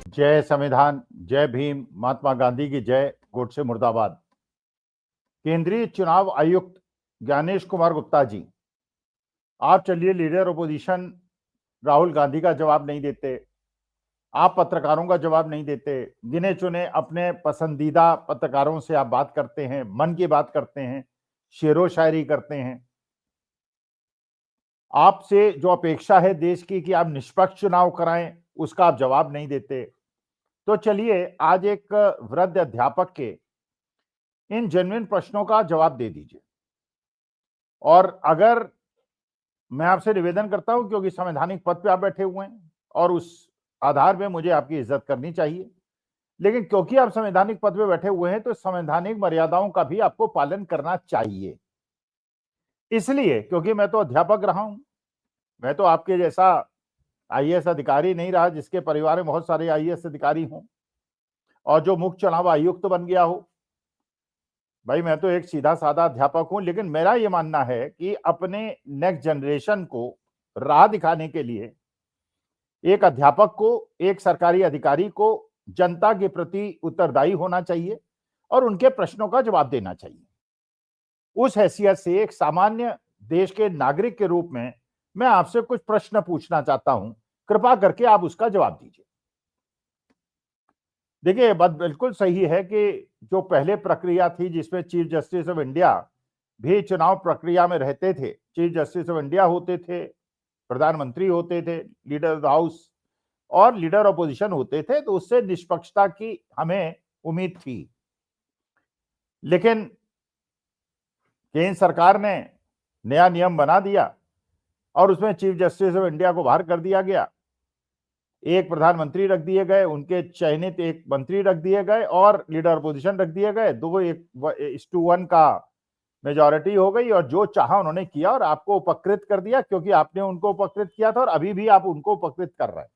जय संविधान, जय भीम, महात्मा गांधी की जय, गोडसे मुर्दाबाद। केंद्रीय चुनाव आयुक्त ज्ञानेश कुमार गुप्ता जी, आप चलिए लीडर ओपोजिशन राहुल गांधी का जवाब नहीं देते, आप पत्रकारों का जवाब नहीं देते, गिने चुने अपने पसंदीदा पत्रकारों से आप बात करते हैं, मन की बात करते हैं, शेरो शायरी करते हैं। आपसे जो अपेक्षा है देश की कि आप निष्पक्ष चुनाव कराएं, उसका आप जवाब नहीं देते। तो चलिए आज एक वृद्ध अध्यापक के इन जेन्युइन प्रश्नों का जवाब दे दीजिए। और अगर मैं आपसे निवेदन करता हूं, क्योंकि संवैधानिक पद पे आप बैठे हुए हैं और उस आधार पे मुझे आपकी इज्जत करनी चाहिए, लेकिन क्योंकि आप संवैधानिक पद पे बैठे हुए हैं तो संवैधानिक मर्यादाओं का भी आपको पालन करना चाहिए। इसलिए क्योंकि मैं तो अध्यापक रहा हूं, मैं तो आपके जैसा आईएएस अधिकारी नहीं रहा जिसके परिवार में बहुत सारे आईएएस अधिकारी हों और जो मुख्य चुनाव आयुक्त बन गया हो। भाई मैं तो एक सीधा साधा अध्यापक हूं, लेकिन मेरा ये मानना है कि अपने नेक्स्ट जनरेशन को राह दिखाने के लिए एक अध्यापक को, एक सरकारी अधिकारी को जनता के प्रति उत्तरदायी होना चाहिए और उनके प्रश्नों का जवाब देना चाहिए। उस हैसियत से एक सामान्य देश के नागरिक के रूप में मैं आपसे कुछ प्रश्न पूछना चाहता हूं, कृपा करके आप उसका जवाब दीजिए। देखिए, बात बिल्कुल सही है कि जो पहले प्रक्रिया थी जिसमें चीफ जस्टिस ऑफ इंडिया भी चुनाव प्रक्रिया में रहते थे, चीफ जस्टिस ऑफ इंडिया होते थे, प्रधानमंत्री होते थे, लीडर ऑफ द हाउस और लीडर ऑपोजिशन होते थे, तो उससे निष्पक्षता की हमें उम्मीद थी। लेकिन केंद्र सरकार ने नया नियम बना दिया और उसमें चीफ जस्टिस ऑफ इंडिया को बाहर कर दिया गया, एक प्रधानमंत्री रख दिए गए, उनके चयनित एक मंत्री रख दिए गए और लीडर अपोजिशन रख दिए गए। 2:1 का मेजॉरिटी हो गई और जो चाहा उन्होंने किया और आपको उपकृत कर दिया, क्योंकि आपने उनको उपकृत किया था और अभी भी आप उनको उपकृत कर रहे हैं।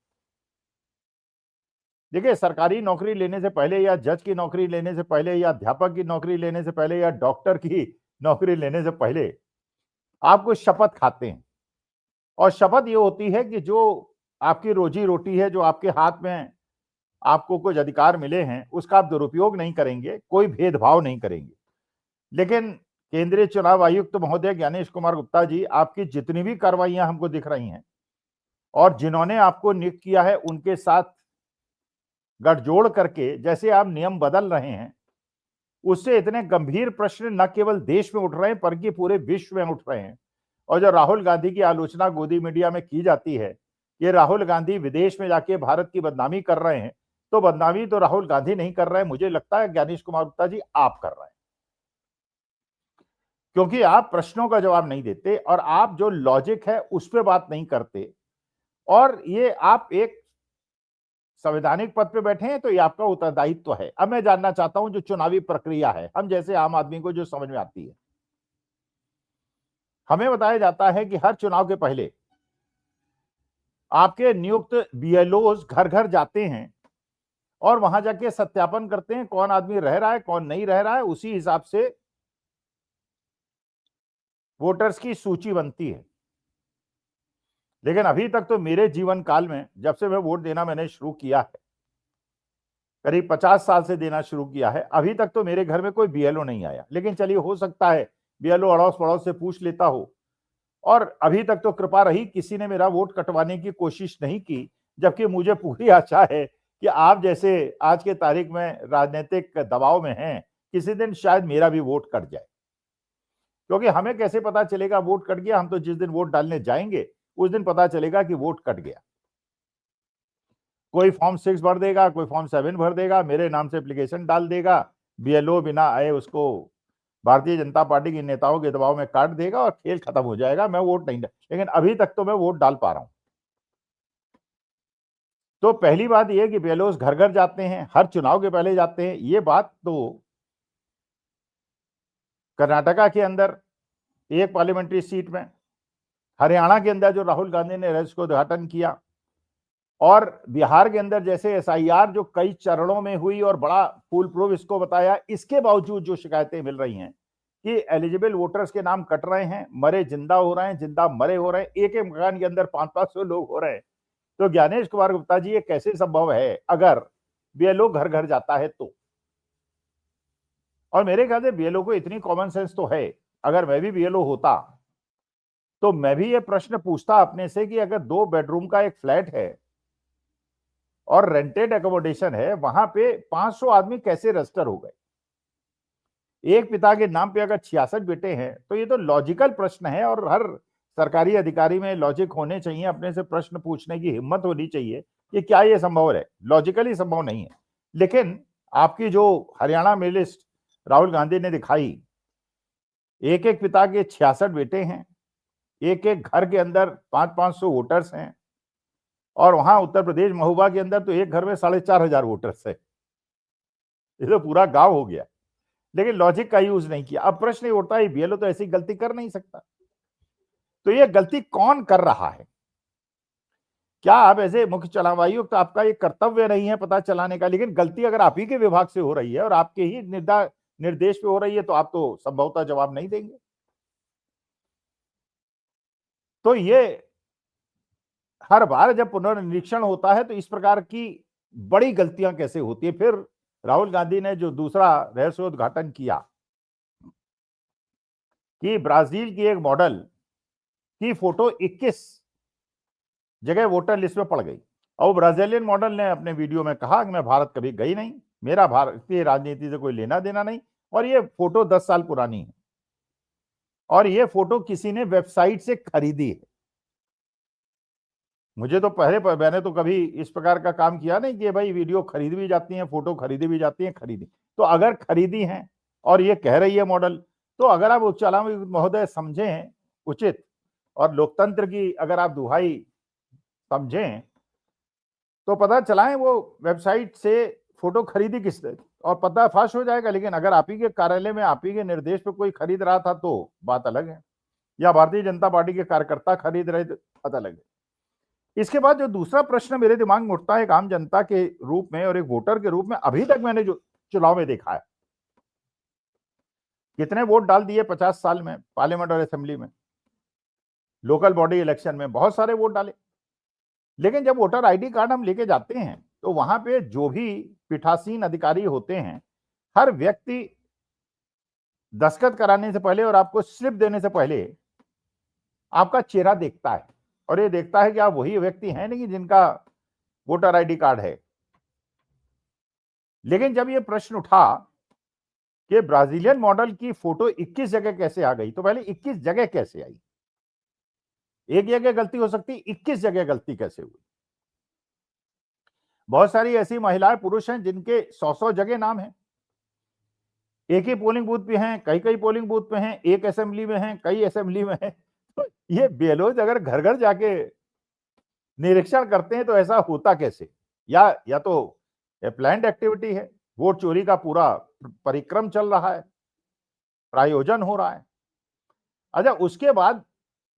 देखिए, सरकारी नौकरी लेने से पहले या जज की नौकरी लेने से पहले या अध्यापक की नौकरी लेने से पहले या डॉक्टर की नौकरी लेने से पहले आप कुछ शपथ खाते हैं और शपथ ये होती है कि जो आपकी रोजी रोटी है, जो आपके हाथ में आपको कुछ अधिकार मिले हैं, उसका आप दुरुपयोग नहीं करेंगे, कोई भेदभाव नहीं करेंगे। लेकिन केंद्रीय चुनाव आयुक्त महोदय ज्ञानेश कुमार गुप्ता जी, आपकी जितनी भी कार्रवाइयां हमको दिख रही हैं और जिन्होंने आपको नियुक्त किया है उनके साथ गठजोड़ करके जैसे आप नियम बदल रहे हैं, उससे इतने गंभीर प्रश्न न केवल देश में उठ रहे हैं बल्कि पूरे विश्व में उठ रहे हैं। और जो राहुल गांधी की आलोचना गोदी मीडिया में की जाती है, ये राहुल गांधी विदेश में जाके भारत की बदनामी कर रहे हैं, तो बदनामी तो राहुल गांधी नहीं कर रहे हैं, मुझे लगता है ज्ञानेश कुमार गुप्ता जी आप कर रहे हैं, क्योंकि आप प्रश्नों का जवाब नहीं देते और आप जो लॉजिक है उस पर बात नहीं करते। और ये आप एक संवैधानिक पद पे बैठे हैं तो ये आपका उत्तरदायित्व है। अब मैं जानना चाहता हूं जो चुनावी प्रक्रिया है, हम जैसे आम आदमी को जो समझ में आती है, हमें बताया जाता है कि हर चुनाव के पहले आपके नियुक्त बीएलओज घर घर जाते हैं और वहां जाके सत्यापन करते हैं कौन आदमी रह रहा है, कौन नहीं रह रहा है, उसी हिसाब से वोटर्स की सूची बनती है। लेकिन अभी तक तो मेरे जीवन काल में, जब से मैं वोट देना मैंने शुरू किया है, करीब 50 साल से देना शुरू किया है, अभी तक तो मेरे घर में कोई बीएलओ नहीं आया। लेकिन चलिए, हो सकता है बीएलओ अड़ोस पड़ोस से पूछ लेता हो। और अभी तक तो कृपा रही, किसी ने मेरा वोट कटवाने की कोशिश नहीं की, जबकि मुझे पूरी आशा है कि आप जैसे आज के तारीख में राजनीतिक दबाव में हैं, किसी दिन शायद मेरा भी वोट कट जाए। क्योंकि हमें कैसे पता चलेगा वोट कट गया? हम तो जिस दिन वोट डालने जाएंगे उस दिन पता चलेगा कि वोट कट गया। कोई फॉर्म 6 भर देगा, कोई फॉर्म 7 भर देगा, मेरे नाम से एप्लीकेशन डाल देगा, बीएलओ बिना आए उसको भारतीय जनता पार्टी के नेताओं के दबाव में काट देगा और खेल खत्म हो जाएगा, मैं वोट नहीं। लेकिन अभी तक तो मैं वोट डाल पा रहा हूं। तो पहली बात यह कि बीएलओस घर घर जाते हैं, हर चुनाव के पहले जाते हैं। ये बात तो कर्नाटका के अंदर एक पार्लियामेंट्री सीट में, हरियाणा के अंदर जो राहुल गांधी ने रजिस्टर को उद्घाटन किया, और बिहार के अंदर जैसे एसआईआर जो कई चरणों में हुई और बड़ा फूल प्रूफ इसको बताया, इसके बावजूद जो शिकायतें मिल रही हैं कि एलिजिबल वोटर्स के नाम कट रहे हैं, मरे जिंदा हो रहे हैं, जिंदा मरे हो रहे हैं, एक एक मकान के अंदर 500-500 लोग हो रहे हैं, तो ज्ञानेश कुमार गुप्ता जी, ये कैसे संभव है अगर बीएलओ घर घर जाता है तो? और मेरे ख्याल से बीएलओ को इतनी कॉमन सेंस तो है, अगर मैं भी बीएलओ होता तो मैं भी ये प्रश्न पूछता अपने से कि अगर 2 बेडरूम का एक फ्लैट है और रेंटेड एकोमोडेशन है, वहां पे 500 आदमी कैसे रजिस्टर हो गए? एक पिता के नाम पे अगर 66 बेटे हैं, तो ये तो लॉजिकल प्रश्न है और हर सरकारी अधिकारी में लॉजिक होने चाहिए, अपने से प्रश्न पूछने की हिम्मत होनी चाहिए कि क्या ये संभव है? लॉजिकली संभव नहीं है। लेकिन आपकी जो हरियाणा में लिस्ट राहुल गांधी ने दिखाई, एक एक पिता के 66 बेटे हैं, एक एक घर के अंदर 500-500 वोटर्स हैं, और वहां उत्तर प्रदेश महोबा के अंदर तो एक घर में 4,500 वोटर्स है। ये तो पूरा गांव हो गया, लेकिन लॉजिक का यूज नहीं किया। अब प्रश्न ये उठता है, बीएलओ तो ऐसी गलती कर नहीं सकता, तो ये गलती कौन कर रहा है? क्या आप ऐसे मुख्य चुनाव आयुक्त, तो आपका ये कर्तव्य नहीं है पता चलाने का? लेकिन गलती अगर आप ही के विभाग से हो रही है और आपके ही निर्देश पे हो रही है, तो आप तो संभवतः जवाब नहीं देंगे। तो ये हर बार जब पुनर्निरीक्षण होता है तो इस प्रकार की बड़ी गलतियां कैसे होती है? फिर राहुल गांधी ने जो दूसरा रहस्योद्घाटन किया कि ब्राजील की एक मॉडल की फोटो 21 जगह वोटर लिस्ट में पड़ गई, और ब्राजीलियन मॉडल ने अपने वीडियो में कहा कि मैं भारत कभी गई नहीं, मेरा भारतीय राजनीति से कोई लेना देना नहीं, और ये फोटो 10 साल पुरानी है, और ये फोटो किसी ने वेबसाइट से खरीदी है। मुझे तो मैंने तो कभी इस प्रकार का काम किया नहीं कि भाई वीडियो खरीद भी जाती है, फोटो खरीदी भी जाती है, खरीदी। तो अगर खरीदी है और ये कह रही है मॉडल, तो अगर आप उच्च न्यायालय महोदय समझें उचित और लोकतंत्र की अगर आप दुहाई समझें, तो पता चलाएं वो वेबसाइट से फोटो खरीदी किसने, और पर्दाफाश हो जाएगा। लेकिन अगर आप ही के कार्यालय में आप ही के निर्देश पे कोई खरीद रहा था तो बात अलग है, या भारतीय जनता पार्टी के कार्यकर्ता खरीद रहे थे, बात अलग है। इसके बाद जो दूसरा प्रश्न मेरे दिमाग में उठता है, एक आम जनता के रूप में और एक वोटर के रूप में, अभी तक मैंने जो चुनाव में देखा है, कितने वोट डाल दिए 50 साल में पार्लियामेंट और असेंबली में, लोकल बॉडी इलेक्शन में बहुत सारे वोट डाले। लेकिन जब वोटर आईडी कार्ड हम लेके जाते हैं, तो वहां पे जो भी पीठासीन अधिकारी होते हैं, हर व्यक्ति दस्तखत कराने से पहले और आपको स्लिप देने से पहले आपका चेहरा देखता है, और ये देखता है कि आप वही व्यक्ति हैं नहीं जिनका वोटर आईडी कार्ड है। लेकिन जब ये प्रश्न उठा कि ब्राजीलियन मॉडल की फोटो 21 जगह कैसे आ गई, तो पहले 21 जगह कैसे आई? एक जगह गलती हो सकती, 21 जगह गलती कैसे हुई? बहुत सारी ऐसी महिलाएं पुरुष हैं जिनके 100-100 जगह नाम है, एक ही पोलिंग बूथ पे हैं, कई कई पोलिंग बूथ पे हैं, एक असेंबली में हैं, कई असेंबली में हैं। तो ये बेलोज अगर घर घर जाके निरीक्षण करते हैं तो ऐसा होता कैसे? या तो प्लान्ड एक्टिविटी है, वोट चोरी का पूरा परिक्रम चल रहा है, प्रायोजन हो रहा है। अच्छा, उसके बाद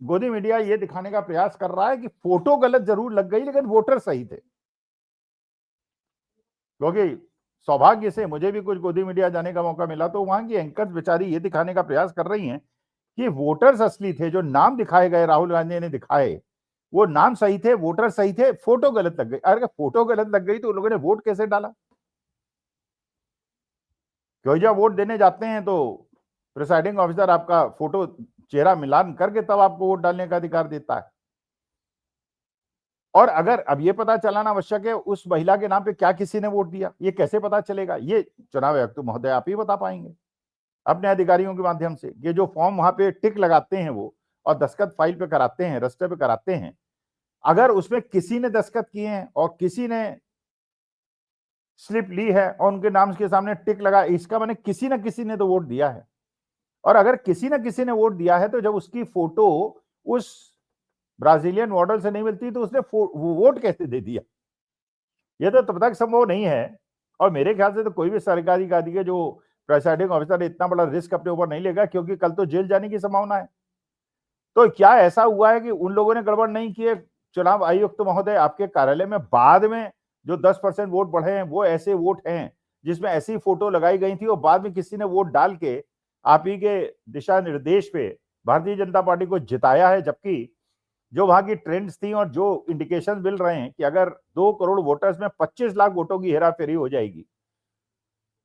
गोदी मीडिया ये दिखाने का प्रयास कर रहा है कि फोटो गलत जरूर लग गई लेकिन वोटर सही थे। क्योंकि सौभाग्य से मुझे भी कुछ गोदी मीडिया जाने का मौका मिला, तो वहां की एंकर्स बेचारी ये दिखाने का प्रयास कर रही हैं कि वोटर्स असली थे, जो नाम दिखाए गए राहुल गांधी ने दिखाए वो नाम सही थे, वोटर सही थे, फोटो गलत लग गई। अगर फोटो गलत लग गई तो उन लोगों ने वोट कैसे डाला? क्योंकि जब वोट देने जाते हैं तो प्रिसाइडिंग ऑफिसर आपका फोटो चेहरा मिलान करके तब आपको वोट डालने का अधिकार देता है। और अगर अब ये पता चलाना आवश्यक है उस महिला के नाम पे क्या किसी ने वोट दिया, ये कैसे पता चलेगा? ये चुनाव आयुक्त महोदय आप ही बता पाएंगे अपने अधिकारियों के माध्यम से। ये जो फॉर्म वहां पे टिक लगाते हैं वो और दस्तखत फाइल पे कराते हैं, रजिस्टर पे कराते हैं, अगर उसमें किसी ने दस्तखत किए हैं और किसी ने स्लिप ली है और उनके नाम के सामने टिक लगा, इसका माने किसी ना किसी ने तो वोट दिया है। और अगर किसी ना किसी ने वोट दिया है तो जब उसकी फोटो उस ब्राजीलियन मॉडल से नहीं मिलती तो उसने वोट कैसे दे दिया? यह तो तब तक संभव नहीं है। और मेरे ख्याल से तो कोई भी सरकारी अधिकारी जो प्रिसाइडिंग ऑफिसर इतना बड़ा रिस्क अपने ऊपर नहीं लेगा, क्योंकि कल तो जेल जाने की संभावना है। तो क्या ऐसा हुआ है कि उन लोगों ने गड़बड़ नहीं किए? चुनाव आयुक्त महोदय आपके कार्यालय में बाद में जो 10% वोट बढ़े हैं वो ऐसे वोट हैं जिसमें ऐसी फोटो लगाई गई थी और बाद में किसी ने वोट डाल के आप ही के दिशा निर्देश पे भारतीय जनता पार्टी को जिताया है, जबकि जो वहां की ट्रेंड्स थी और जो इंडिकेशन मिल रहे हैं कि अगर 2 करोड़ वोटर्स में 25 लाख वोटों की हेराफेरी हो जाएगी,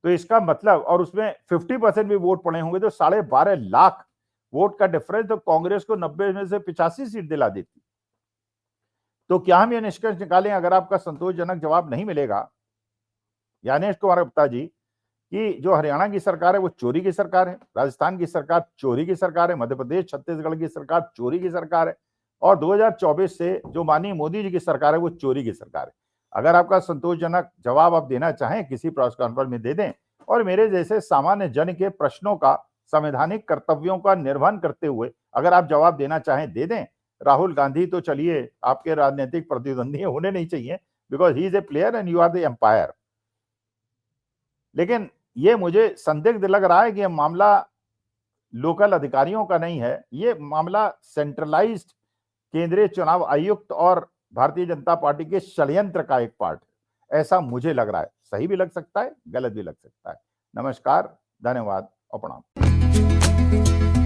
तो इसका मतलब, और उसमें 50% भी वोट पड़े होंगे, तो 12.5 लाख वोट का डिफरेंस तो कांग्रेस को 90 में से 85 सीट दिला देती। तो क्या हम ये निष्कर्ष निकालें, अगर आपका संतोषजनक जवाब नहीं मिलेगा ज्ञानेश कुमार गुप्ता जी, कि जो हरियाणा की सरकार है वो चोरी की सरकार है, राजस्थान की सरकार चोरी की सरकार है, मध्य प्रदेश छत्तीसगढ़ की सरकार चोरी की सरकार है, और 2024 से जो माननीय मोदी जी की सरकार है वो चोरी की सरकार है। अगर आपका संतोषजनक जवाब आप देना चाहें किसी प्रेस कॉन्फ्रेंस में दे दें, और मेरे जैसे सामान्य जन के प्रश्नों का संवैधानिक कर्तव्यों का निर्वहन करते हुए अगर आप जवाब देना चाहें दे दें। राहुल गांधी तो चलिए आपके राजनीतिक प्रतिद्वंदी होने नहीं चाहिए, because he is a player and you are the umpire. लेकिन ये मुझे संदिग्ध लग रहा है कि यह मामला लोकल अधिकारियों का नहीं है, ये मामला सेंट्रलाइज्ड केंद्रीय चुनाव आयुक्त और भारतीय जनता पार्टी के षड्यंत्र का एक पार्ट है, ऐसा मुझे लग रहा है। सही भी लग सकता है, गलत भी लग सकता है। नमस्कार, धन्यवाद और प्रणाम।